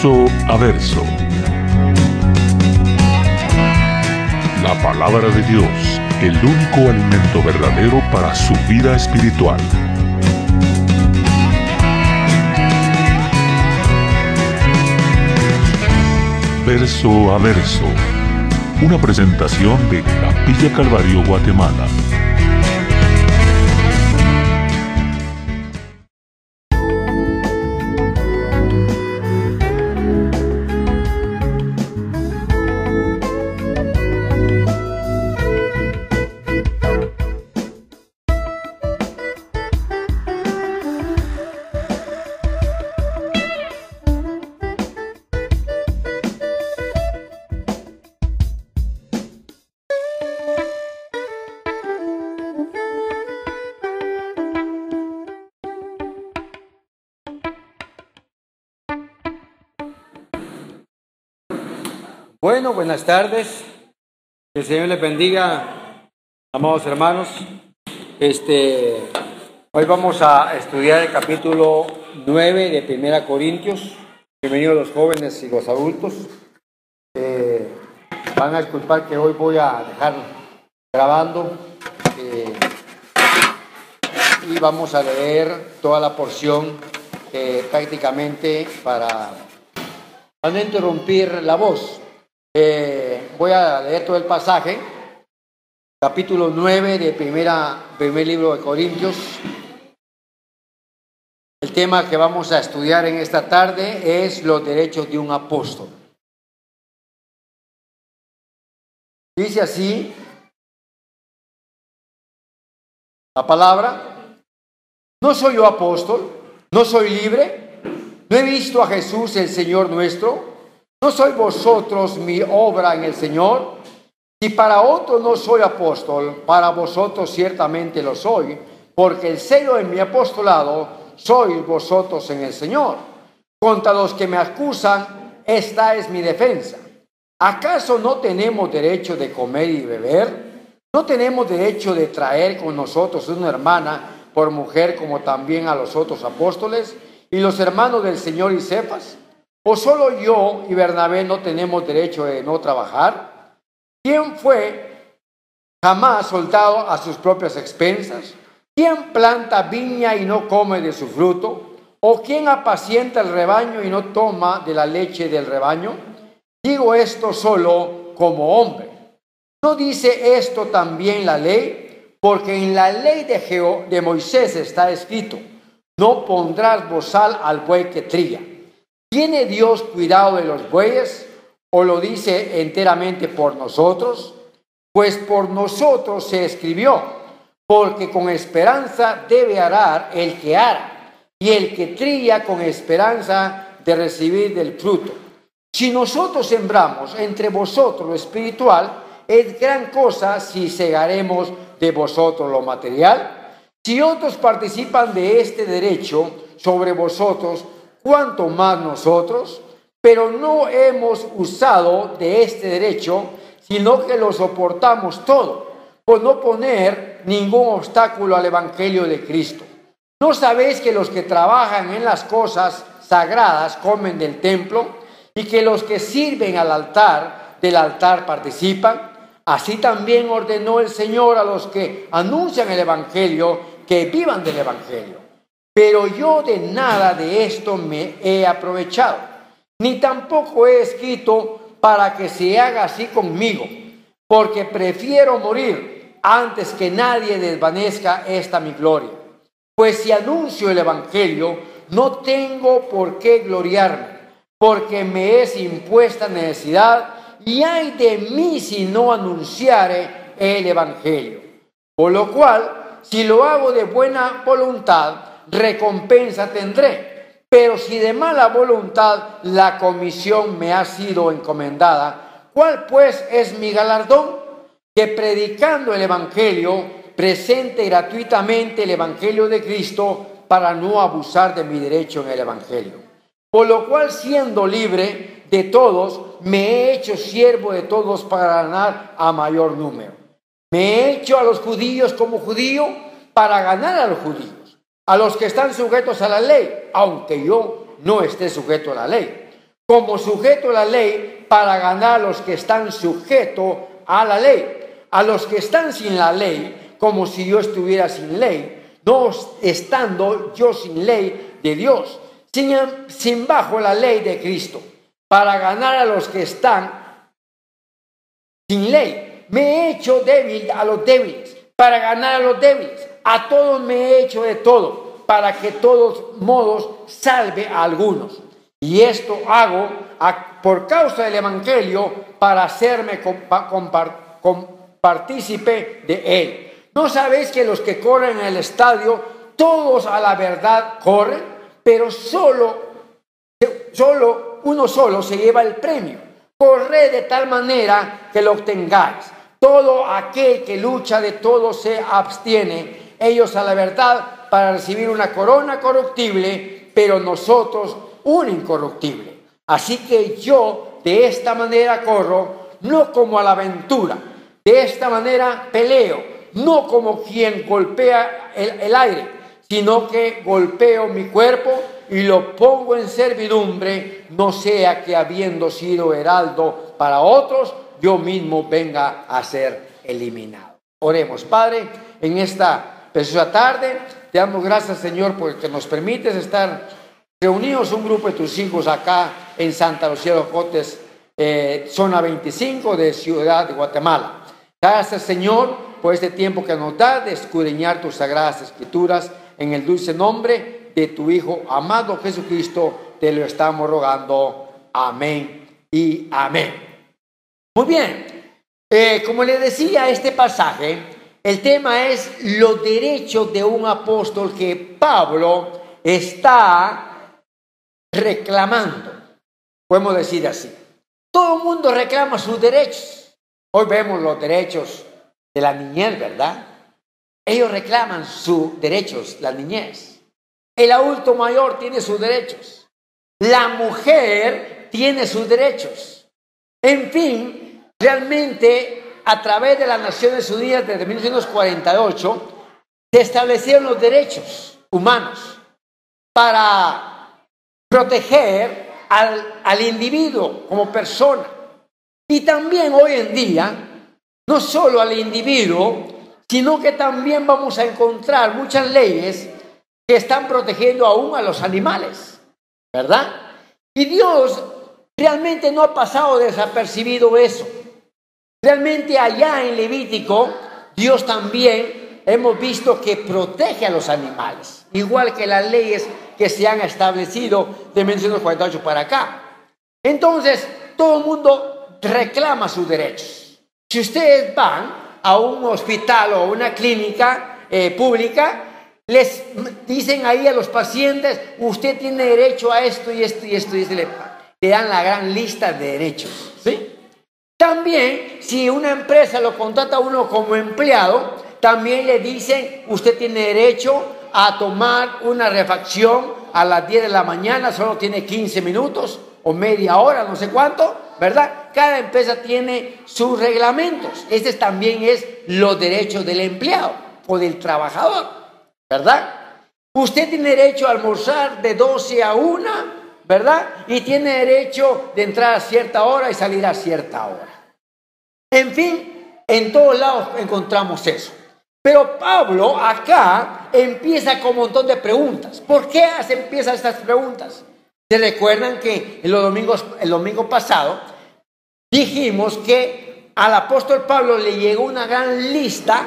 Verso a verso. La palabra de Dios, el único alimento verdadero para su vida espiritual. Verso a verso. Una presentación de Capilla Calvario, Guatemala. Bueno, buenas tardes. Que el Señor les bendiga, amados hermanos. Hoy vamos a estudiar el capítulo 9 de 1 Corintios. Bienvenidos los jóvenes y los adultos. Van a disculpar que hoy voy a dejar grabando y vamos a leer toda la porción prácticamente para no interrumpir la voz. Voy a leer todo el pasaje, capítulo 9 de primer libro de Corintios. El tema que vamos a estudiar en esta tarde es los derechos de un apóstol. Dice así la palabra: ¿no soy yo apóstol? ¿No soy libre? ¿No he visto a Jesús el Señor nuestro? ¿No sois vosotros mi obra en el Señor? Si para otro no soy apóstol, para vosotros ciertamente lo soy, porque el sello de mi apostolado sois vosotros en el Señor. Contra los que me acusan, esta es mi defensa. ¿Acaso no tenemos derecho de comer y beber? ¿No tenemos derecho de traer con nosotros una hermana por mujer, como también a los otros apóstoles y los hermanos del Señor y Cefas? ¿O solo yo y Bernabé no tenemos derecho de no trabajar? ¿Quién fue jamás soldado a sus propias expensas? ¿Quién planta viña y no come de su fruto? ¿O quién apacienta el rebaño y no toma de la leche del rebaño? Digo esto solo como hombre. ¿No dice esto también la ley? Porque en la ley de Moisés está escrito: no pondrás bozal al buey que trilla. ¿Tiene Dios cuidado de los bueyes? ¿O lo dice enteramente por nosotros? Pues por nosotros se escribió, porque con esperanza debe arar el que ara, y el que trilla con esperanza de recibir del fruto. Si nosotros sembramos entre vosotros lo espiritual, es gran cosa si segaremos de vosotros lo material. Si otros participan de este derecho sobre vosotros, ¿cuánto más nosotros? Pero no hemos usado de este derecho, sino que lo soportamos todo, por no poner ningún obstáculo al Evangelio de Cristo. ¿No sabéis que los que trabajan en las cosas sagradas comen del templo, y que los que sirven del altar participan? Así también ordenó el Señor a los que anuncian el Evangelio que vivan del Evangelio. Pero yo de nada de esto me he aprovechado, ni tampoco he escrito para que se haga así conmigo, porque prefiero morir antes que nadie desvanezca esta mi gloria. Pues si anuncio el Evangelio, no tengo por qué gloriarme, porque me es impuesta necesidad, y ay de mí si no anunciare el Evangelio. Por lo cual, si lo hago de buena voluntad, recompensa tendré. Pero si de mala voluntad la comisión me ha sido encomendada, ¿cuál pues es mi galardón? Que predicando el Evangelio, presente gratuitamente el Evangelio de Cristo, para no abusar de mi derecho en el Evangelio. Por lo cual, siendo libre de todos, me he hecho siervo de todos para ganar a mayor número. Me he hecho a los judíos como judío para ganar a los judíos, a los que están sujetos a la ley, aunque yo no esté sujeto a la ley, como sujeto a la ley para ganar a los que están sujetos a la ley. A los que están sin la ley, como si yo estuviera sin ley, no estando yo sin ley de Dios, sin bajo la ley de Cristo, para ganar a los que están sin ley. Me he hecho débil a los débiles, para ganar a los débiles. A todos me he hecho de todo, para que de todos modos salve a algunos. Y esto hago por causa del Evangelio, para hacerme partícipe de él. ¿No sabéis que los que corren en el estadio, todos a la verdad corren, pero uno solo se lleva el premio? Corred de tal manera que lo obtengáis. Todo aquel que lucha de todo se abstiene, ellos a la verdad, para recibir una corona corruptible, pero nosotros un incorruptible. Así que yo de esta manera corro, no como a la aventura. De esta manera peleo, no como quien golpea el aire, sino que golpeo mi cuerpo y lo pongo en servidumbre, no sea que habiendo sido heraldo para otros, yo mismo venga a ser eliminado. Oremos. Padre, en esta preciosa tarde, te damos gracias, Señor, porque nos permites estar reunidos un grupo de tus hijos acá en Santa Lucía de Ocotes, zona 25 de Ciudad de Guatemala. Gracias, Señor, por este tiempo que nos da de escudriñar tus sagradas escrituras. En el dulce nombre de tu Hijo amado Jesucristo, te lo estamos rogando. Amén y amén. Muy bien, como le decía, este pasaje, el tema es los derechos de un apóstol que Pablo está reclamando. Podemos decir así. Todo el mundo reclama sus derechos. Hoy vemos los derechos de la niñez, ¿verdad? Ellos reclaman sus derechos, la niñez. El adulto mayor tiene sus derechos. La mujer tiene sus derechos. En fin, realmente a través de las Naciones Unidas desde 1948 se establecieron los derechos humanos para proteger al individuo como persona. Y también hoy en día, no solo al individuo, sino que también vamos a encontrar muchas leyes que están protegiendo aún a los animales, ¿verdad? Y Dios realmente no ha pasado desapercibido eso. Realmente allá en Levítico, Dios también hemos visto que protege a los animales, igual que las leyes que se han establecido de 1948 para acá. Entonces, todo el mundo reclama sus derechos. Si ustedes van a un hospital o una clínica pública, les dicen ahí a los pacientes, usted tiene derecho a esto y esto y esto, y le dan la gran lista de derechos, ¿sí? También, si una empresa lo contrata a uno como empleado, también le dicen, usted tiene derecho a tomar una refacción a las 10 de la mañana, solo tiene 15 minutos o media hora, no sé cuánto, ¿verdad? Cada empresa tiene sus reglamentos. Este también es los derechos del empleado o del trabajador, ¿verdad? Usted tiene derecho a almorzar de 12 a 1, ¿verdad? Y tiene derecho de entrar a cierta hora y salir a cierta hora. En fin, en todos lados encontramos eso. Pero Pablo acá empieza con un montón de preguntas. ¿Por qué empieza estas preguntas? ¿Se recuerdan que el domingo pasado dijimos que al apóstol Pablo le llegó una gran lista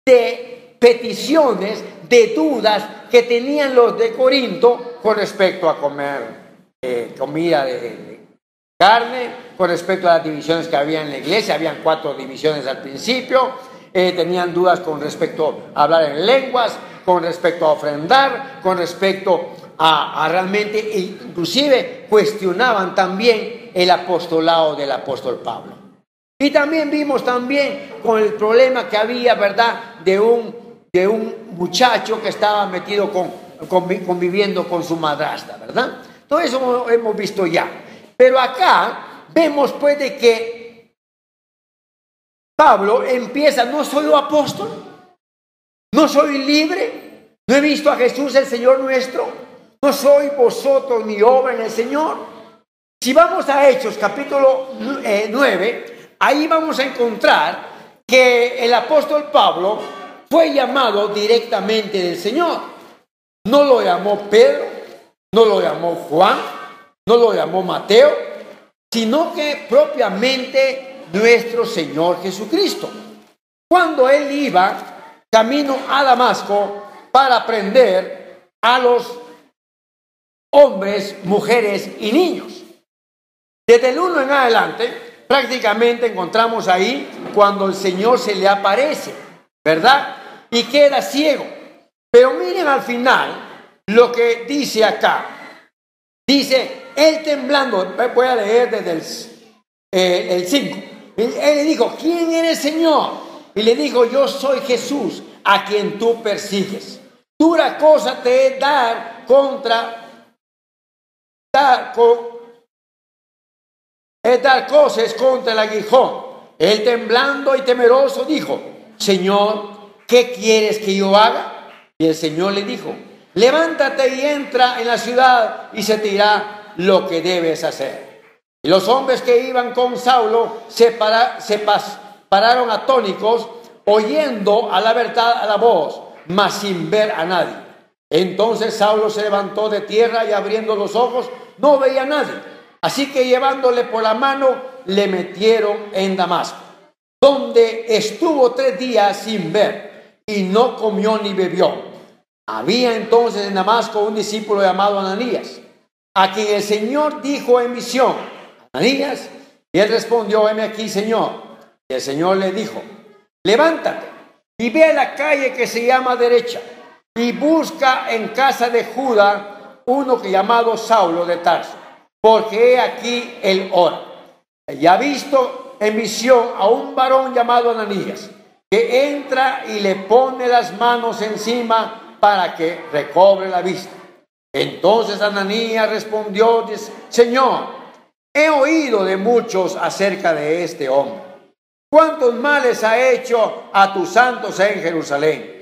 de peticiones, de dudas que tenían los de Corinto con respecto a comer comida de carne, con respecto a las divisiones que había en la iglesia? Habían 4 divisiones al principio. Tenían dudas con respecto a hablar en lenguas, con respecto a ofrendar, con respecto a realmente, inclusive cuestionaban también el apostolado del apóstol Pablo. Y también vimos también con el problema que había, ¿verdad?, de un muchacho que estaba metido conviviendo con su madrastra, ¿verdad? Todo eso hemos visto ya. Pero acá vemos pues de que Pablo empieza, no soy apóstol, no soy libre, no he visto a Jesús el Señor nuestro, no soy vosotros mi obra en el Señor. Si vamos a Hechos capítulo 9, ahí vamos a encontrar que el apóstol Pablo fue llamado directamente del Señor. No lo llamó Pedro, no lo llamó Juan, no lo llamó Mateo, sino que propiamente nuestro Señor Jesucristo. Cuando él iba camino a Damasco para prender a los hombres, mujeres y niños. Desde el 1 en adelante, prácticamente encontramos ahí cuando el Señor se le aparece, ¿verdad? Y queda ciego. Pero miren al final lo que dice acá. Dice, él temblando, voy a leer desde el 5. Él le dijo, ¿quién eres, Señor? Y le dijo, yo soy Jesús, a quien tú persigues. Dura cosa te es dar cosas contra el aguijón. Él temblando y temeroso dijo, Señor, ¿qué quieres que yo haga? Y el Señor le dijo, levántate y entra en la ciudad y se te dirá lo que debes hacer. Y los hombres que iban con Saulo se pararon atónitos, oyendo a la voz, mas sin ver a nadie. Entonces Saulo se levantó de tierra y abriendo los ojos no veía a nadie. Así que llevándole por la mano le metieron en Damasco, donde estuvo 3 días sin ver y no comió ni bebió. Había entonces en Damasco un discípulo llamado Ananías, a quien el Señor dijo en visión, Ananías, y él respondió, heme aquí, Señor. Y el Señor le dijo, levántate y ve a la calle que se llama Derecha y busca en casa de Judá uno que llamado Saulo de Tarso, porque he aquí él ora. Y ha visto en visión a un varón llamado Ananías, que entra y le pone las manos encima para que recobre la vista. Entonces Ananías respondió, Señor, he oído de muchos acerca de este hombre, cuántos males ha hecho a tus santos en Jerusalén.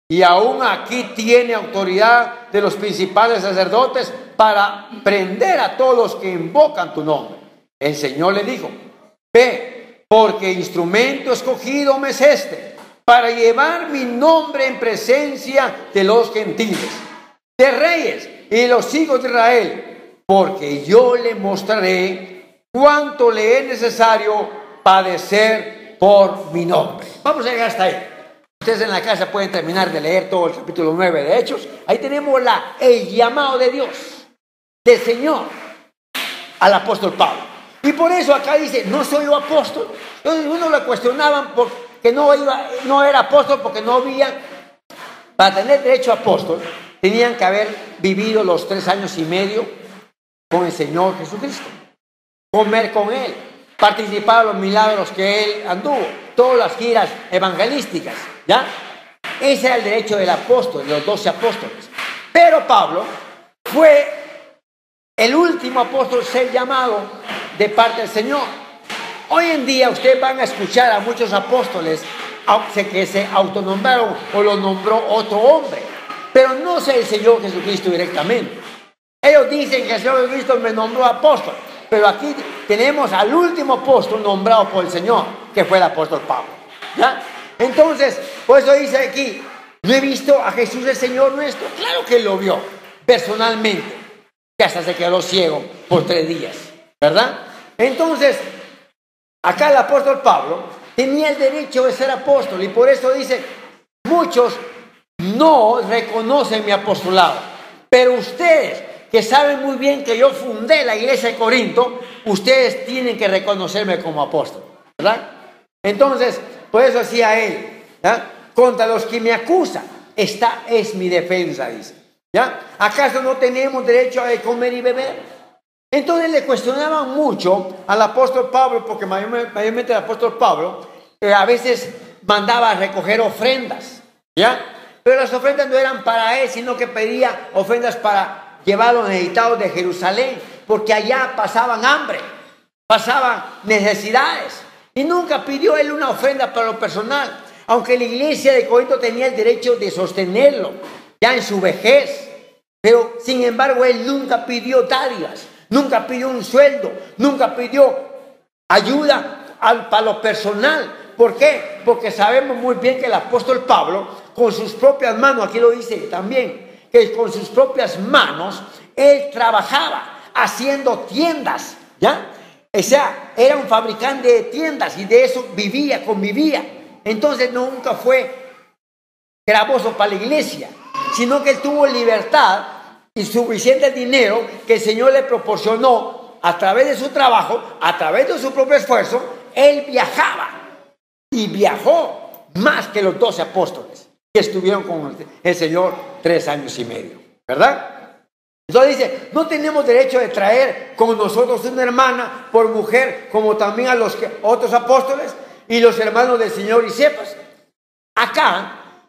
Y aún aquí tiene autoridad de los principales sacerdotes para prender a todos los que invocan tu nombre. El Señor le dijo, ve, porque instrumento escogido me es este, para llevar mi nombre en presencia de los gentiles, de reyes y de los hijos de Israel, porque yo le mostraré cuánto le es necesario padecer por mi nombre. Vamos a llegar hasta ahí. Ustedes en la casa pueden terminar de leer todo el capítulo 9 de Hechos. Ahí tenemos el llamado de Dios, del Señor, al apóstol Pablo. Y por eso acá dice, no soy yo apóstol. Entonces uno lo cuestionaban porque no era apóstol, porque no había, para tener derecho a apóstol, tenían que haber vivido los 3 años y medio con el Señor Jesucristo, comer con Él, participar en los milagros que Él anduvo, todas las giras evangelísticas, ¿ya? Ese era el derecho del apóstol, de los 12 apóstoles. Pero Pablo fue el último apóstol ser llamado de parte del Señor. Hoy en día ustedes van a escuchar a muchos apóstoles que se autonombraron o lo nombró otro hombre, pero no es el Señor Jesucristo directamente. Ellos dicen que el Señor Jesucristo me nombró apóstol, pero aquí tenemos al último apóstol nombrado por el Señor, que fue el apóstol Pablo, ¿ya? Entonces, por eso dice aquí, ¿no he visto a Jesús el Señor nuestro? Claro que lo vio personalmente, que hasta se quedó ciego por 3 días, ¿verdad? Entonces, acá el apóstol Pablo tenía el derecho de ser apóstol, y por eso dice, muchos no reconocen mi apostolado, pero ustedes que saben muy bien que yo fundé la iglesia de Corinto, ustedes tienen que reconocerme como apóstol, ¿verdad? Entonces, por eso decía él, ¿ya? Contra los que me acusan, esta es mi defensa, dice, ¿ya? ¿Acaso no tenemos derecho a comer y beber? Entonces le cuestionaban mucho al apóstol Pablo, porque mayormente el apóstol Pablo a veces mandaba a recoger ofrendas, ¿ya? Pero las ofrendas no eran para él, sino que pedía ofrendas para llevar a los necesitados de Jerusalén, porque allá pasaban hambre, pasaban necesidades, y nunca pidió él una ofrenda para lo personal, aunque la iglesia de Corinto tenía el derecho de sostenerlo ya en su vejez, pero sin embargo él nunca pidió dádivas, nunca pidió un sueldo, nunca pidió ayuda para lo personal. ¿Por qué? Porque sabemos muy bien que el apóstol Pablo, con sus propias manos, aquí lo dice también, que con sus propias manos, él trabajaba haciendo tiendas, ¿ya? O sea, era un fabricante de tiendas y de eso vivía, convivía. Entonces nunca fue gravoso para la iglesia, sino que él tuvo libertad y suficiente dinero que el Señor le proporcionó a través de su trabajo, a través de su propio esfuerzo. Él viajaba y viajó más que los 12 apóstoles que estuvieron con el Señor 3 años y medio, ¿verdad? Entonces dice, no tenemos derecho de traer con nosotros una hermana por mujer, como también a los otros apóstoles y los hermanos del Señor. Y sepas, acá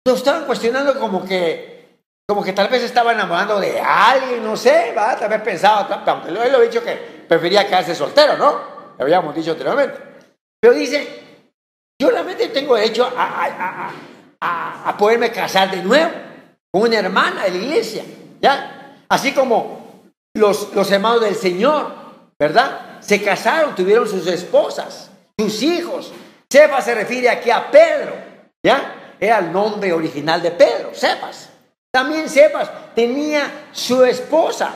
lo estaban cuestionando como que tal vez estaba enamorando de alguien, no sé, ¿va? Tal vez pensaba, aunque él lo ha dicho que prefería quedarse soltero, ¿no? Lo habíamos dicho anteriormente. Pero dice, yo realmente tengo derecho a poderme casar de nuevo con una hermana de la iglesia, ¿ya? Así como los hermanos del Señor, ¿verdad? Se casaron, tuvieron sus esposas, sus hijos. Cephas se refiere aquí a Pedro, ¿ya? Era el nombre original de Pedro, Cephas. También Cephas tenía su esposa.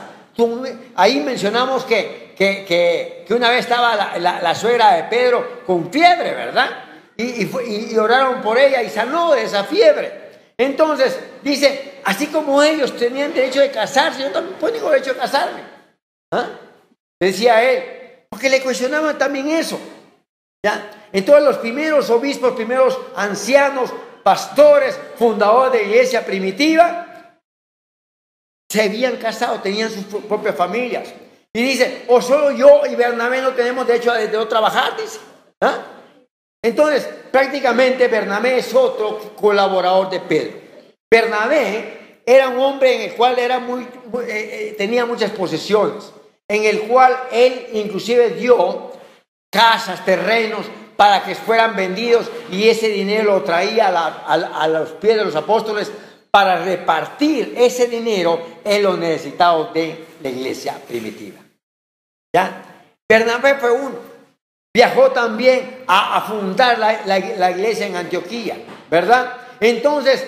Ahí mencionamos que una vez estaba la suegra de Pedro con fiebre, ¿verdad? Y oraron por ella y sanó de esa fiebre. Entonces, dice, así como ellos tenían derecho de casarse, yo también tengo derecho de casarme. ¿Ah? Decía él, porque le cuestionaban también eso, ¿ya? Entonces los primeros obispos, primeros ancianos, pastores, fundadores de iglesia primitiva, se habían casado, tenían sus propias familias. Y dice, o solo yo y Bernabé no tenemos derecho a no trabajar, dice. ¿Ah? Entonces, prácticamente Bernabé es otro colaborador de Pedro. Bernabé era un hombre en el cual tenía muchas posesiones, en el cual él inclusive dio casas, terrenos, para que fueran vendidos, y ese dinero lo traía a los pies de los apóstoles para repartir ese dinero en los necesitados de la iglesia primitiva. ¿Ya? Bernabé fue uno. Viajó también a fundar la iglesia en Antioquía, ¿verdad? Entonces,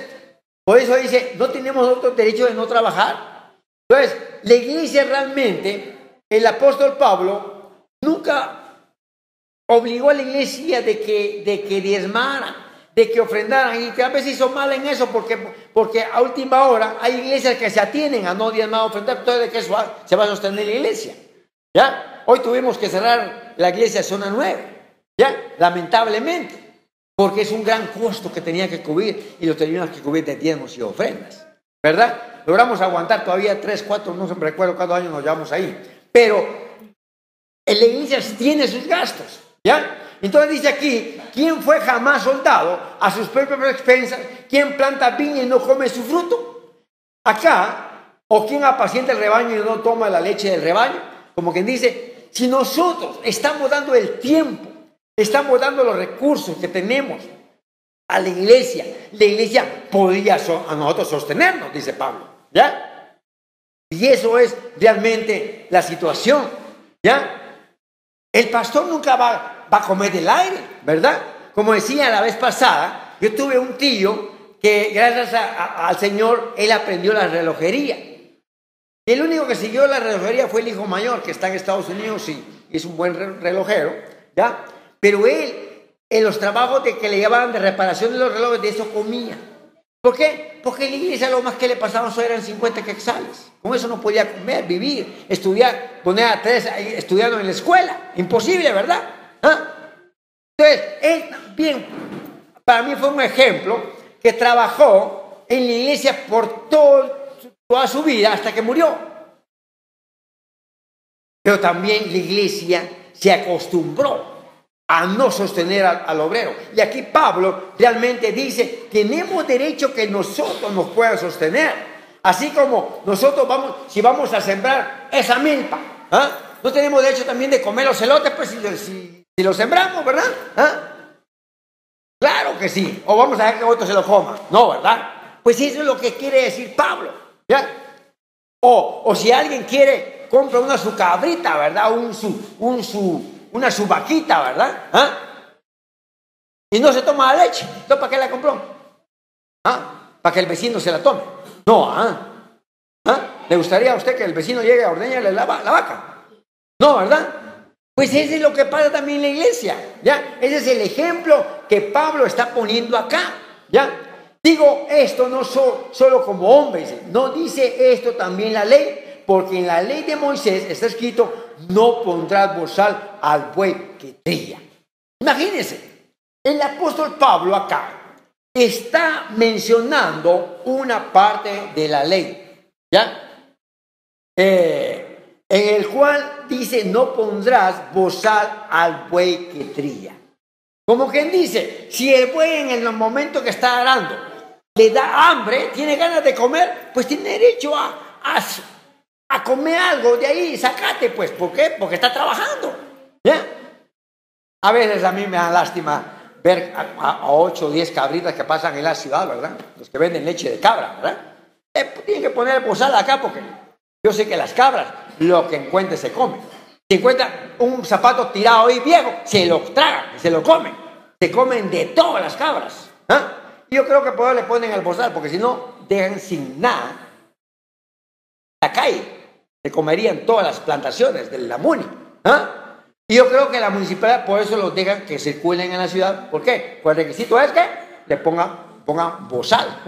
por eso dice, no tenemos otro derecho de no trabajar. Entonces, la iglesia realmente, el apóstol Pablo nunca obligó a la iglesia de que diezmaran, de que ofrendaran, y que a veces hizo mal en eso, porque a última hora hay iglesias que se atienen a no diezmar, ofrendar. Entonces, ¿de qué se va a sostener la iglesia? ¿Ya? Hoy tuvimos que cerrar la iglesia de Zona 9, ¿ya? Lamentablemente, porque es un gran costo que tenía que cubrir, y lo teníamos que cubrir de diezmos y ofrendas, ¿verdad? Logramos aguantar todavía 3, 4, no me recuerdo cuántos años nos llevamos ahí, pero la iglesia tiene sus gastos, ¿ya? Entonces dice aquí, ¿quién fue jamás soldado a sus propias expensas? ¿Quién planta viña y no come su fruto? Acá, ¿o quién apacienta el rebaño y no toma la leche del rebaño? Como quien dice, si nosotros estamos dando el tiempo, estamos dando los recursos que tenemos a la iglesia podría a nosotros sostenernos, dice Pablo, ¿ya? Y eso es realmente la situación, ¿ya? El pastor nunca va a comer del aire, ¿verdad? Como decía la vez pasada, yo tuve un tío que gracias al Señor, él aprendió la relojería. Y el único que siguió la relojería fue el hijo mayor, que está en Estados Unidos y es un buen relojero, ¿ya? Pero él, en los trabajos que le llevaban de reparación de los relojes, de eso comía. ¿Por qué? Porque en la iglesia lo más que le pasaban solo eran 50 quetzales. Con eso no podía comer, vivir, estudiar, poner a 3 estudiando en la escuela. Imposible, ¿verdad? ¿Ah? Entonces, él también, para mí fue un ejemplo que trabajó en la iglesia por toda su vida hasta que murió. Pero también la iglesia se acostumbró a no sostener al obrero. Y aquí Pablo realmente dice, tenemos derecho que nosotros nos puedan sostener. Así como nosotros si vamos a sembrar esa milpa, ¿ah? No tenemos derecho también de comer los elotes, pues si los sembramos, ¿verdad? ¿Ah? Claro que sí. O vamos a dejar que otros se lo coman. No, ¿verdad? Pues eso es lo que quiere decir Pablo, ¿ya? O si alguien quiere compra una su cabrita, ¿verdad? Una su vaquita, ¿verdad? ¿Ah? Y no se toma la leche. ¿Entonces para qué la compró? ¿Ah? Para que el vecino se la tome. No, ¿ah? ¿Ah? ¿Le gustaría a usted que el vecino llegue a ordeñarle la vaca? No, ¿verdad? Pues ese es lo que pasa también en la iglesia, ¿ya? Ese es el ejemplo que Pablo está poniendo acá, ¿ya? Digo esto no solo como hombre, no dice esto también la ley, porque en la ley de Moisés está escrito, no pondrás bozal al buey que trilla. Imagínense, el apóstol Pablo acá está mencionando una parte de la ley, ¿ya? En el cual dice, no pondrás bozal al buey que trilla. Como quien dice, si el buey en el momento que está arando le da hambre, tiene ganas de comer, pues tiene derecho a comer algo de ahí, sacate pues. ¿Por qué? Porque está trabajando, ¿ya? A veces a mí me da lástima ver a 8 o 10 cabritas que pasan en la ciudad, ¿verdad? Los que venden leche de cabra, ¿verdad? Tienen que poner el bozal acá porque yo sé que las cabras, lo que encuentre se come. Si encuentra un zapato tirado ahí viejo, se lo tragan, se lo comen. Se comen de todas las cabras. ¿Ah? Yo creo que por eso le ponen el bozal, porque si no, dejan sin nada la calle. Se comerían todas las plantaciones del Lamuni. ¿Ah? Y yo creo que la municipalidad por eso los dejan que circulen en la ciudad. ¿Por qué? Pues el requisito es que le pongan bozal,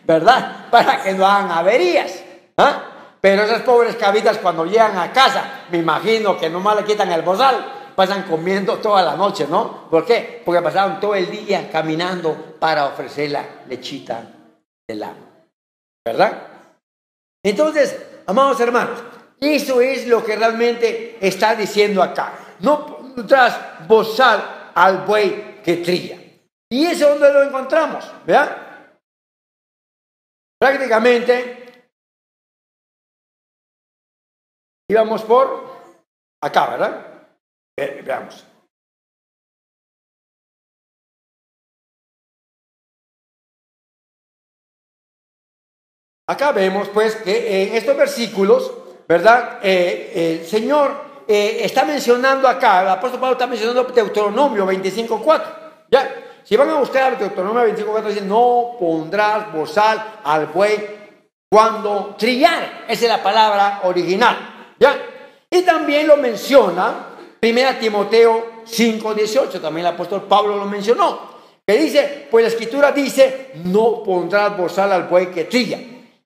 ¿verdad? Para que no hagan averías. ¿Ah? Pero esas pobres cabritas cuando llegan a casa, me imagino que nomás le quitan el bozal, pasan comiendo toda la noche, ¿no? ¿Por qué? Porque pasaron todo el día caminando para ofrecer la lechita del amo, ¿verdad? Entonces, amados hermanos, eso es lo que realmente está diciendo acá. No pondrás bozal al buey que trilla. ¿Y eso dónde lo encontramos? ¿Verdad? Prácticamente íbamos por acá, ¿verdad? Veamos. Acá vemos pues que en estos versículos, ¿verdad? El Señor está mencionando acá, el apóstol Pablo está mencionando Deuteronomio 25:4, ¿ya? Si van a buscar Deuteronomio 25:4, dice, no pondrás bozal al buey cuando trillare. Esa es la palabra original, ¿ya? Y también lo menciona 1 Timoteo 5:18, también el apóstol Pablo lo mencionó, que dice, pues la escritura dice, no pondrás bozal al buey que trilla,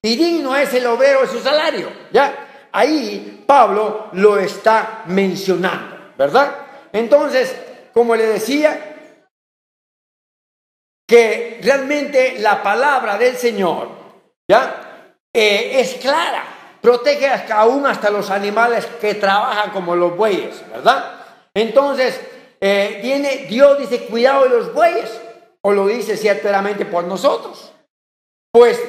y digno es el obrero de su salario, ¿ya? Ahí Pablo lo está mencionando, ¿verdad? Entonces, como le decía, que realmente la palabra del Señor, ¿ya? Es clara. Protege aún hasta los animales que trabajan como los bueyes, ¿verdad? Entonces, Dios dice, cuidado de los bueyes, o lo dice ciertamente por nosotros. Pues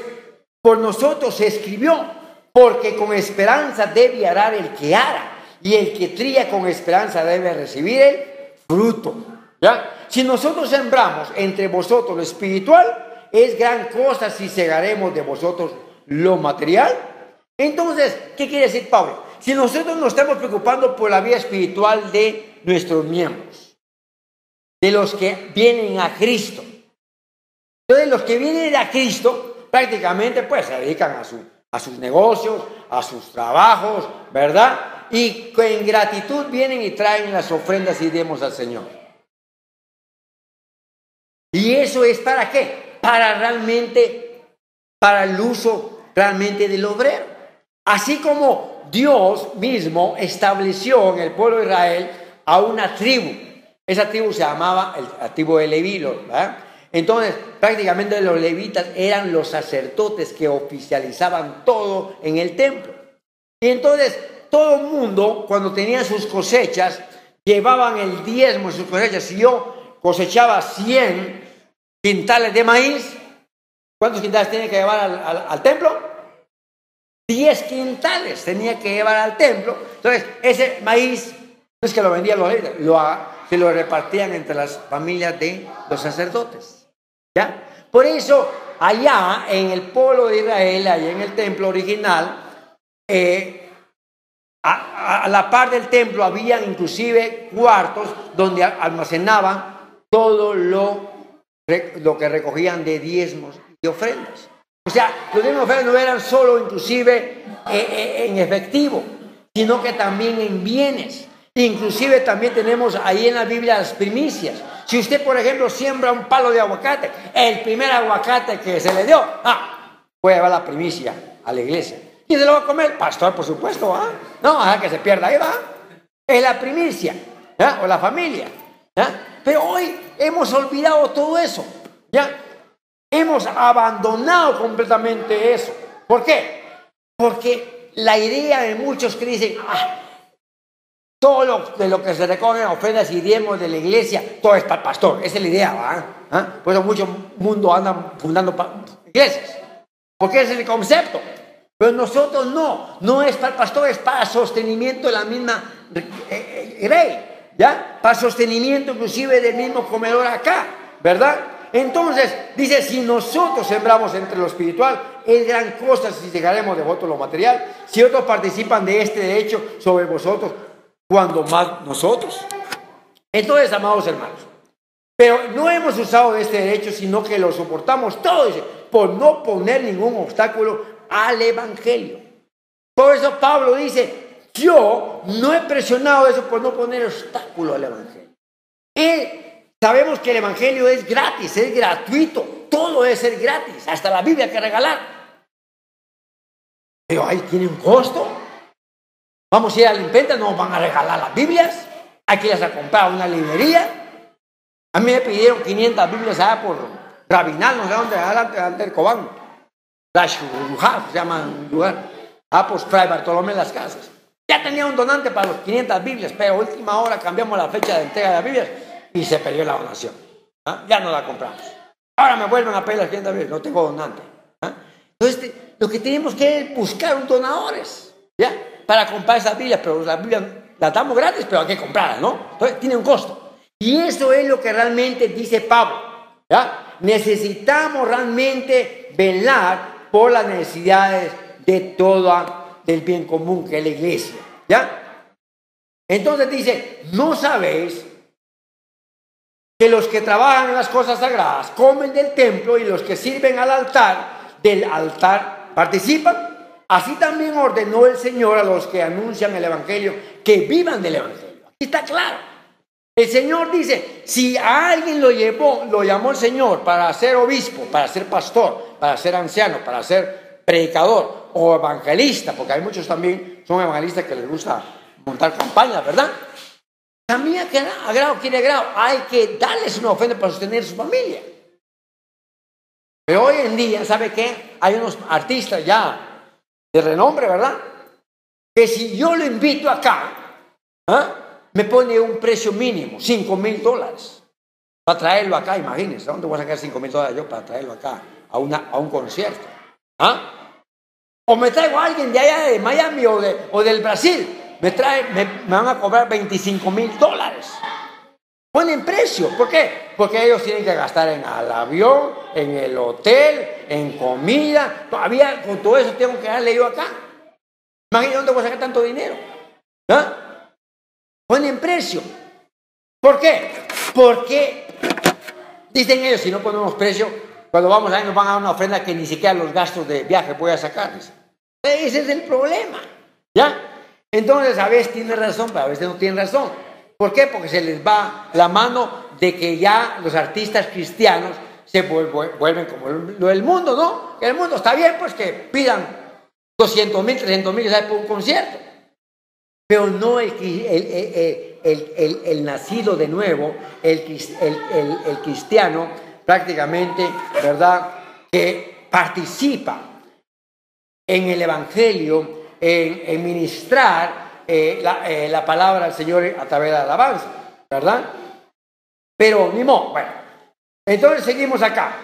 por nosotros se escribió, porque con esperanza debe arar el que ara, y el que trilla con esperanza debe recibir el fruto, ¿ya? Si nosotros sembramos entre vosotros lo espiritual, es gran cosa si segaremos de vosotros lo material. Entonces, ¿qué quiere decir Pablo? Si nosotros nos estamos preocupando por la vida espiritual de nuestros miembros, de los que vienen a Cristo, entonces los que vienen a Cristo prácticamente pues se dedican a sus negocios, a sus trabajos, ¿verdad? Y en gratitud vienen y traen las ofrendas y demos al Señor. ¿Y eso es para qué? Para el uso realmente del obrero. Así como Dios mismo estableció en el pueblo de Israel a una tribu. Esa tribu se llamaba la tribu de Leví, ¿verdad? Entonces, prácticamente los levitas eran los sacerdotes que oficializaban todo en el templo. Y entonces, todo el mundo, cuando tenían sus cosechas, llevaban el diezmo de sus cosechas. Si yo cosechaba 100 quintales de maíz, ¿cuántos quintales tenía que llevar al templo? 10 quintales tenía que llevar al templo. Entonces, ese maíz no es que lo vendían los levitas, se lo repartían entre las familias de los sacerdotes, ¿ya? Por eso, allá en el pueblo de Israel, allá en el templo original, A la par del templo había inclusive cuartos donde almacenaban todo lo que recogían de diezmos y ofrendas. O sea, los diezmos y ofrendas no eran solo inclusive en efectivo, sino que también en bienes. Inclusive también tenemos ahí en la Biblia las primicias. Si usted, por ejemplo, siembra un palo de aguacate, el primer aguacate que se le dio, puede llevar la primicia a la iglesia. ¿Quién se lo va a comer? El pastor, por supuesto, No, que se pierda, ahí va. Es la primicia, o la familia. Pero hoy hemos olvidado todo eso, Hemos abandonado completamente eso. ¿Por qué? Porque la idea de muchos que dicen, todo de lo que se recogen ofrendas y diezmos de la iglesia, todo es para el pastor. Esa es la idea, Por eso mucho mundo andan fundando iglesias. Porque ese es el concepto. Pero nosotros no es para el pastor, es para sostenimiento de la misma grey, para sostenimiento inclusive del mismo comedor acá, ¿verdad? Entonces, dice, si nosotros sembramos entre lo espiritual, es gran cosa si dejaremos de voto lo material, si otros participan de este derecho sobre vosotros, cuando más nosotros. Entonces, amados hermanos, pero no hemos usado de este derecho, sino que lo soportamos todo, dice, por no poner ningún obstáculo al evangelio. Por eso Pablo dice, yo no he presionado eso por no poner obstáculo al evangelio. Sabemos que el evangelio es gratis, es gratuito, todo debe ser gratis, hasta la Biblia hay que regalar. Pero ahí tiene un costo. Vamos a ir a la imprenta, no van a regalar las Biblias, hay que irlas a comprar a una librería. A mí me pidieron 500 Biblias allá por Rabinal, no sé dónde, delante del Cobán. La Shurujá, se llama un lugar. Pues Fray Bartolomé Las Casas. Ya tenía un donante para los 500 Biblias, pero a última hora cambiamos la fecha de entrega de las Biblias y se perdió la donación. Ya no la compramos. Ahora me vuelven a pedir las 500 Biblias, no tengo donante. Entonces, lo que tenemos que es buscar donadores, para comprar esas Biblias, pero las Biblias las damos gratis, pero hay que comprarlas, ¿no? Entonces, tiene un costo. Y eso es lo que realmente dice Pablo, Necesitamos realmente velar por las necesidades de del bien común que es la iglesia, Entonces dice, ¿no sabéis que los que trabajan en las cosas sagradas comen del templo y los que sirven del altar participan? Así también ordenó el Señor a los que anuncian el evangelio que vivan del evangelio. Aquí está claro. El Señor dice, si a alguien lo llamó el Señor para ser obispo, para ser pastor, para ser anciano, para ser predicador o evangelista, porque hay muchos también son evangelistas que les gusta montar campañas, ¿verdad? También hay que darles una ofrenda para sostener su familia. Pero hoy en día, ¿sabe qué? Hay unos artistas ya de renombre, ¿verdad? Que si yo lo invito acá, me pone un precio mínimo, $5,000. Para traerlo acá, imagínense, ¿dónde voy a sacar $5,000 yo para traerlo acá a un concierto? O me traigo a alguien de allá de Miami o del Brasil, me van a cobrar $25,000. Ponen precio, ¿por qué? Porque ellos tienen que gastar en el avión, en el hotel, en comida. Todavía con todo eso tengo que darle yo acá. Imagínate dónde voy a sacar tanto dinero. Ponen precio. ¿Por qué? Porque dicen ellos, si no ponemos precio, cuando vamos ahí nos van a dar una ofrenda que ni siquiera los gastos de viaje voy a sacar. Ese es el problema. Entonces a veces tiene razón, pero a veces no tiene razón. ¿Por qué? Porque se les va la mano de que ya los artistas cristianos se vuelven como lo del mundo, ¿no? Que el mundo está bien, pues que pidan 200,000, 300,000 por un concierto. Pero no el nacido de nuevo, el cristiano prácticamente, ¿verdad? Que participa en el evangelio, en ministrar la palabra del Señor a través de la alabanza, ¿verdad? Pero ni modo, bueno. Entonces seguimos acá.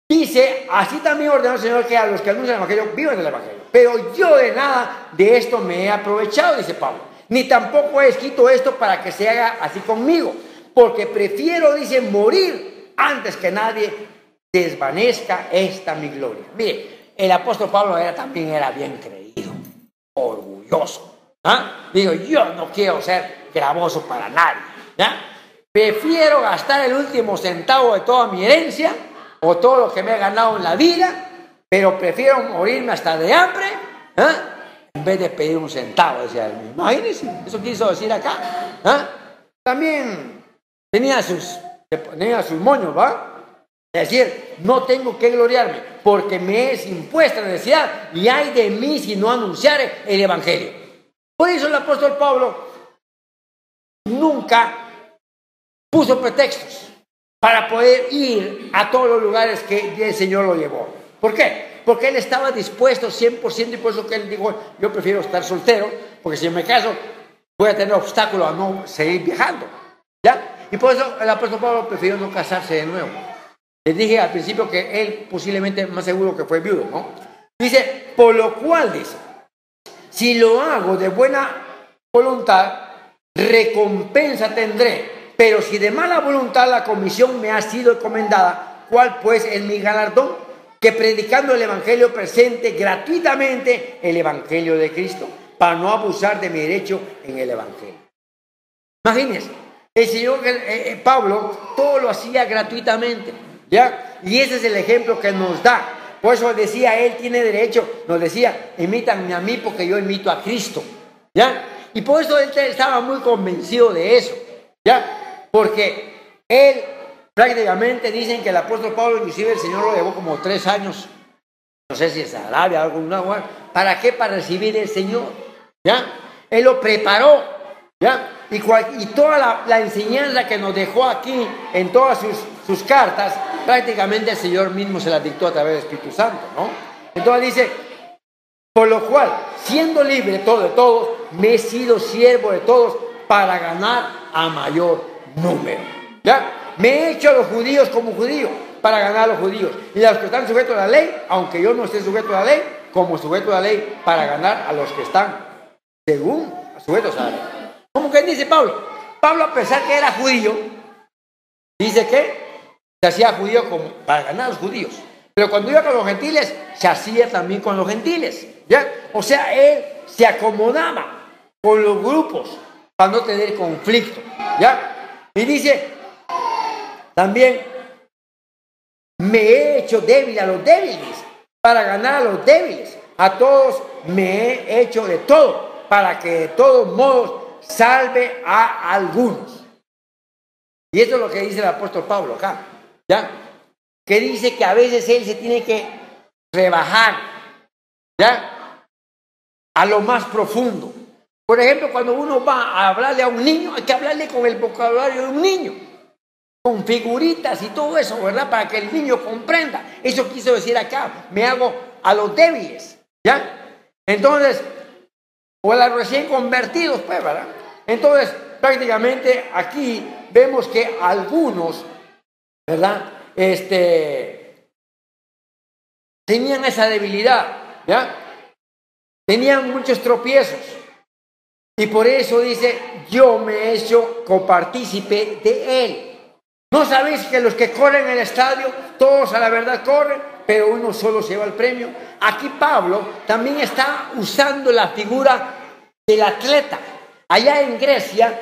Dice, así también ordenó el Señor que a los que anuncian el evangelio vivan del evangelio. Pero yo de nada de esto me he aprovechado, dice Pablo. Ni tampoco he escrito esto para que se haga así conmigo. Porque prefiero, dice, morir antes que nadie desvanezca esta mi gloria. Mire, el apóstol Pablo también era bien creído, orgulloso. ¿Ah? Digo, yo no quiero ser gravoso para nadie. ¿Ya? Prefiero gastar el último centavo de toda mi herencia o todo lo que me he ganado en la vida, pero prefiero morirme hasta de hambre, en vez de pedir un centavo. Decía, imagínense, eso quiso decir acá. También tenía sus moños, ¿va? Es decir, no tengo que gloriarme, porque me es impuesta la necesidad, y ay de mí si no anunciare el evangelio. Por eso el apóstol Pablo nunca puso pretextos para poder ir a todos los lugares que el Señor lo llevó. ¿Por qué? Porque él estaba dispuesto 100%, y por eso que él dijo, yo prefiero estar soltero, porque si me caso voy a tener obstáculos a no seguir viajando. ¿Ya? Y por eso el apóstol Pablo prefirió no casarse de nuevo. Les dije al principio que él posiblemente más seguro que fue viudo, ¿no? Dice, por lo cual dice, si lo hago de buena voluntad, recompensa tendré, pero si de mala voluntad la comisión me ha sido encomendada, ¿cuál pues es mi galardón? Que predicando el evangelio presente gratuitamente el evangelio de Cristo, para no abusar de mi derecho en el evangelio. Imagínense, el Señor Pablo todo lo hacía gratuitamente, ¿ya? Y ese es el ejemplo que nos da. Por eso decía, él tiene derecho, nos decía, imítanme a mí porque yo imito a Cristo, ¿ya? Y por eso él estaba muy convencido de eso, ¿ya? Porque él prácticamente dicen que el apóstol Pablo, inclusive el Señor lo llevó como 3 años, no sé si es Arabia, alguna lugar. ¿Para qué? Para recibir el Señor, ¿ya? Él lo preparó, ¿ya? Y toda la enseñanza que nos dejó aquí en todas sus cartas, prácticamente el Señor mismo se la dictó a través del Espíritu Santo, ¿no? Entonces dice, por lo cual, siendo libre de todos, me he sido siervo de todos para ganar a mayor número, ¿ya? Me he hecho a los judíos como judío para ganar a los judíos, y a los que están sujetos a la ley, aunque yo no esté sujeto a la ley, como sujeto a la ley, para ganar a los que están según sujetos a la ley. ¿Cómo que dice Pablo? Pablo, a pesar que era judío, dice que se hacía judío para ganar a los judíos, pero cuando iba con los gentiles, se hacía también con los gentiles, ¿ya? O sea, él se acomodaba con los grupos para no tener conflicto, ¿ya? Y dice también, me he hecho débil a los débiles para ganar a los débiles. A todos me he hecho de todo para que de todos modos salve a algunos. Y esto es lo que dice el apóstol Pablo acá, ¿ya? Que dice que a veces él se tiene que rebajar, ¿ya? A lo más profundo. Por ejemplo, cuando uno va a hablarle a un niño, hay que hablarle con el vocabulario de un niño, con figuritas y todo eso, ¿verdad? Para que el niño comprenda. Eso quiso decir acá, me hago a los débiles, ¿ya? Entonces, o a los recién convertidos, pues, ¿verdad? Entonces, prácticamente aquí vemos que algunos, ¿verdad? Tenían esa debilidad, ¿ya? Tenían muchos tropiezos. Y por eso dice, yo me he hecho copartícipe de él. ¿No sabéis que los que corren en el estadio, todos a la verdad corren, pero uno solo se lleva el premio? Aquí Pablo también está usando la figura del atleta. Allá en Grecia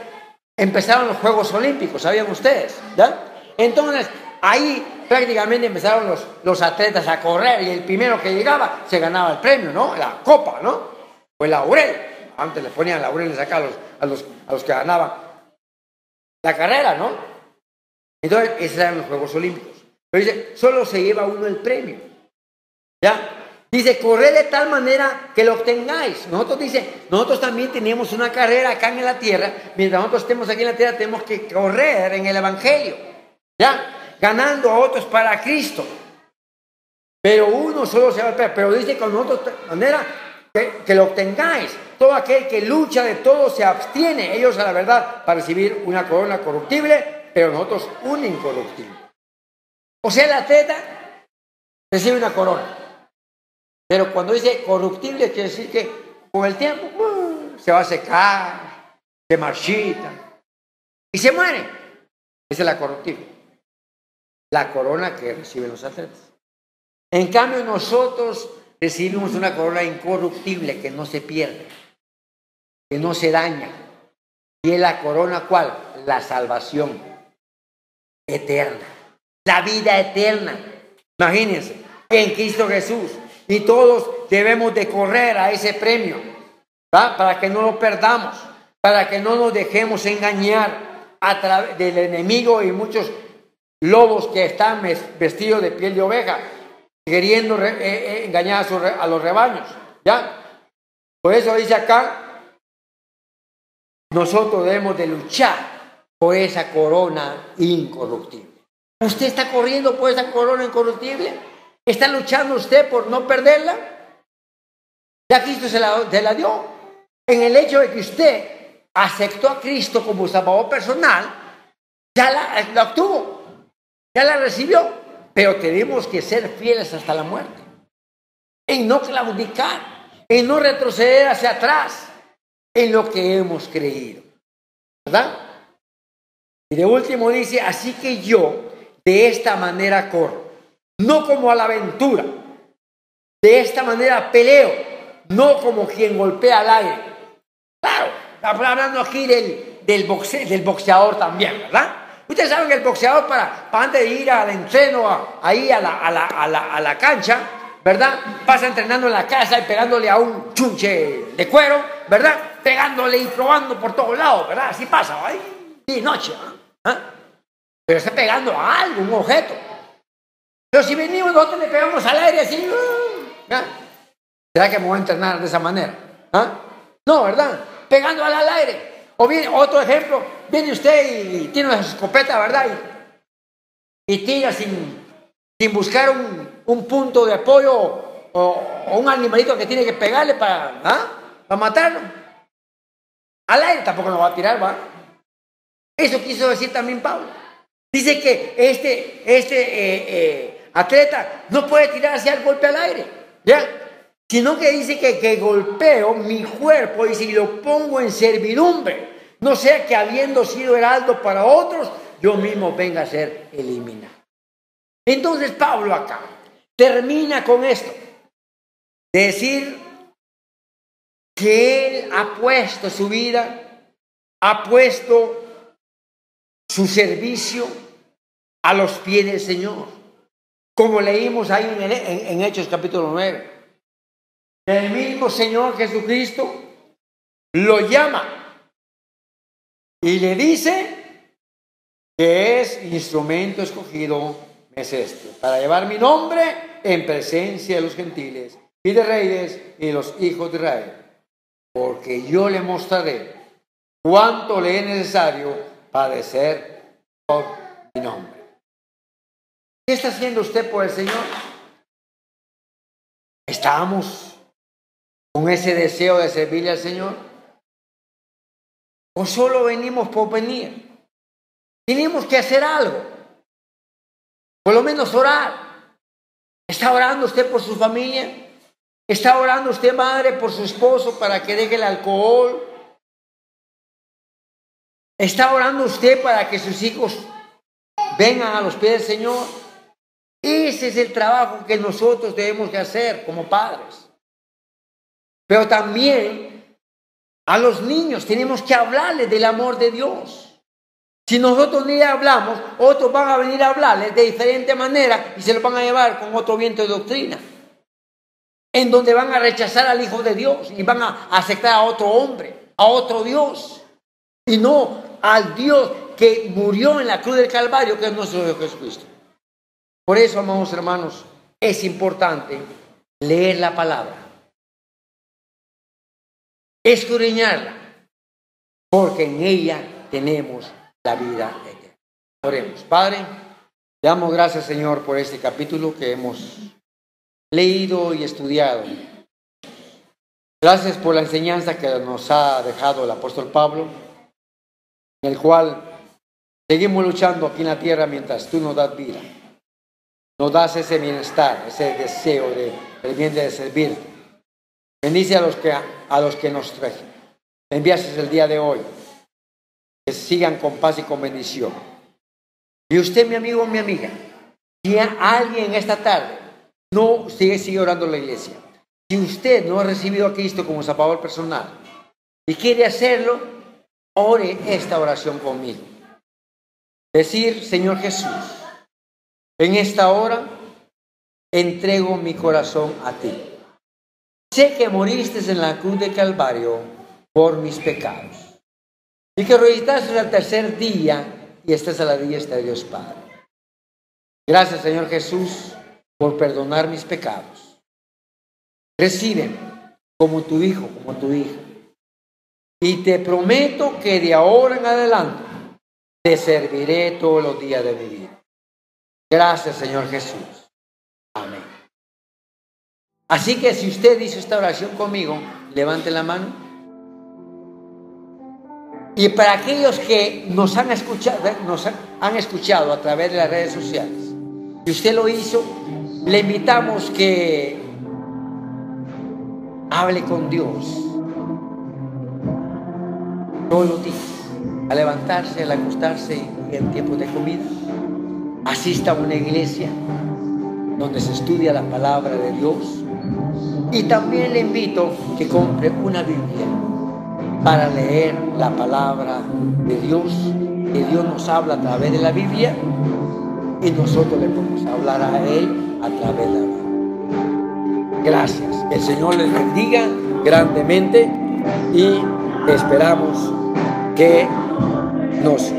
empezaron los Juegos Olímpicos, ¿sabían ustedes? ¿Ya? Entonces, ahí prácticamente empezaron los atletas a correr, y el primero que llegaba se ganaba el premio, ¿no? La copa, ¿no? O el laurel. Antes le ponían laureles acá a los que ganaban la carrera, ¿no? Entonces, esos eran los Juegos Olímpicos. Pero dice, solo se lleva uno el premio, ¿ya? Dice, corred de tal manera que lo obtengáis. Nosotros también tenemos una carrera acá en la tierra. Mientras nosotros estemos aquí en la tierra, tenemos que correr en el evangelio, ¿ya? Ganando a otros para Cristo. Pero uno solo se va a premio. Pero dice, con nosotros, de manera que lo obtengáis. Todo aquel que lucha de todo se abstiene, ellos a la verdad, para recibir una corona corruptible, pero nosotros una incorruptible. O sea, el atleta recibe una corona. Pero cuando dice corruptible, quiere decir que con el tiempo se va a secar, se marchita y se muere. Esa es la corruptible, la corona que reciben los atletas. En cambio, nosotros recibimos una corona incorruptible que no se pierde. que no se daña. Y es la corona, ¿cuál? La salvación eterna, la vida eterna. Imagínense, en Cristo Jesús. Y todos debemos de correr a ese premio, ¿va? Para que no lo perdamos, para que no nos dejemos engañar a través del enemigo y muchos lobos que están vestidos de piel de oveja, queriendo engañar a los rebaños, ¿ya? Por eso dice acá, nosotros debemos de luchar por esa corona incorruptible. ¿Usted está corriendo por esa corona incorruptible? ¿Está luchando usted por no perderla? Ya Cristo se la dio. En el hecho de que usted aceptó a Cristo como Salvador personal, ya la obtuvo, ya la recibió. Pero tenemos que ser fieles hasta la muerte, en no claudicar, en no retroceder hacia atrás, en lo que hemos creído, ¿verdad? Y de último dice, así que yo de esta manera corro, no como a la aventura, de esta manera peleo, no como quien golpea al aire. Claro, estamos hablando aquí del boxeador también, ¿verdad? Ustedes saben que el boxeador para antes de ir al entreno ahí a la cancha, ¿verdad? Pasa entrenando en la casa y pegándole a un chunche de cuero, ¿verdad? Pegándole y probando por todos lados, ¿verdad? Así pasa, ahí, de noche, ¿eh? Pero está pegando a algo, un objeto. Pero si venimos nosotros le pegamos al aire así, ¿eh? ¿Será que me voy a entrenar de esa manera? ¿Eh? No, ¿verdad? Pegando al aire. O bien, otro ejemplo, viene usted y tiene una escopeta, ¿verdad? Y tira sin buscar un punto de apoyo o un animalito que tiene que pegarle para matarlo. Al aire tampoco lo va a tirar, ¿va? Eso quiso decir también Pablo. Dice que este atleta no puede tirar hacia el golpe al aire, ¿ya? Sino que dice que golpeo mi cuerpo y si lo pongo en servidumbre, no sea que habiendo sido heraldo para otros, yo mismo venga a ser eliminado. Entonces Pablo acá termina con esto, de decir que él ha puesto su vida, ha puesto su servicio a los pies del Señor, como leímos ahí en Hechos capítulo 9. El mismo Señor Jesucristo lo llama y le dice que es instrumento escogido, es este, para llevar mi nombre en presencia de los gentiles y de reyes y de los hijos de Israel, porque yo le mostraré cuánto le es necesario padecer por mi nombre. ¿Qué está haciendo usted por el Señor? ¿Estamos con ese deseo de servirle al Señor? ¿O solo venimos por venir? Tenemos que hacer algo, por lo menos orar. ¿Está orando usted por su familia? ¿Está orando usted, madre, por su esposo para que deje el alcohol? ¿Está orando usted para que sus hijos vengan a los pies del Señor? Ese es el trabajo que nosotros debemos de hacer como padres. Pero también a los niños tenemos que hablarles del amor de Dios. Si nosotros ni le hablamos, otros van a venir a hablarles de diferente manera y se los van a llevar con otro viento de doctrina, en donde van a rechazar al Hijo de Dios y van a aceptar a otro hombre, a otro Dios, y no al Dios que murió en la cruz del Calvario, que es nuestro Dios Jesucristo. Por eso, amados hermanos, es importante leer la palabra, escudriñarla, porque en ella tenemos la vida eterna. Oremos. Padre, te damos gracias, Señor, por este capítulo que hemos leído y estudiado. Gracias por la enseñanza que nos ha dejado el apóstol Pablo, en el cual seguimos luchando aquí en la tierra mientras tú nos das vida. Nos das ese bienestar, ese deseo el bien de servirte. Bendice a los que nos enviaste el día de hoy. Que sigan con paz y con bendición. Y usted, mi amigo o mi amiga, si alguien esta tarde no sigue orando en la iglesia, si usted no ha recibido a Cristo como Salvador personal, y quiere hacerlo, ore esta oración conmigo. Decir: Señor Jesús, en esta hora entrego mi corazón a ti. Sé que moriste en la cruz de Calvario por mis pecados y que resucitaste al tercer día y estás a la diestra de Dios Padre. Gracias, Señor Jesús, por perdonar mis pecados. Recíbeme como tu hijo, como tu hija. Y te prometo que de ahora en adelante te serviré todos los días de mi vida. Gracias, Señor Jesús. Amén. Así que si usted hizo esta oración conmigo, levante la mano. Y para aquellos que nos han escuchado a través de las redes sociales, si usted lo hizo, le invitamos que hable con Dios todos los días, al levantarse, al acostarse y en tiempos de comida. Asista a una iglesia donde se estudia la palabra de Dios. Y también le invito que compre una Biblia para leer la palabra de Dios, que Dios nos habla a través de la Biblia y nosotros le podemos hablar a Él a través de la Biblia. Gracias. Que el Señor les bendiga grandemente y esperamos que nos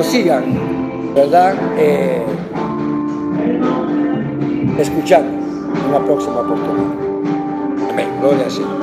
sigan, ¿verdad? Escuchando en la próxima oportunidad. Amén. Gloria al Señor.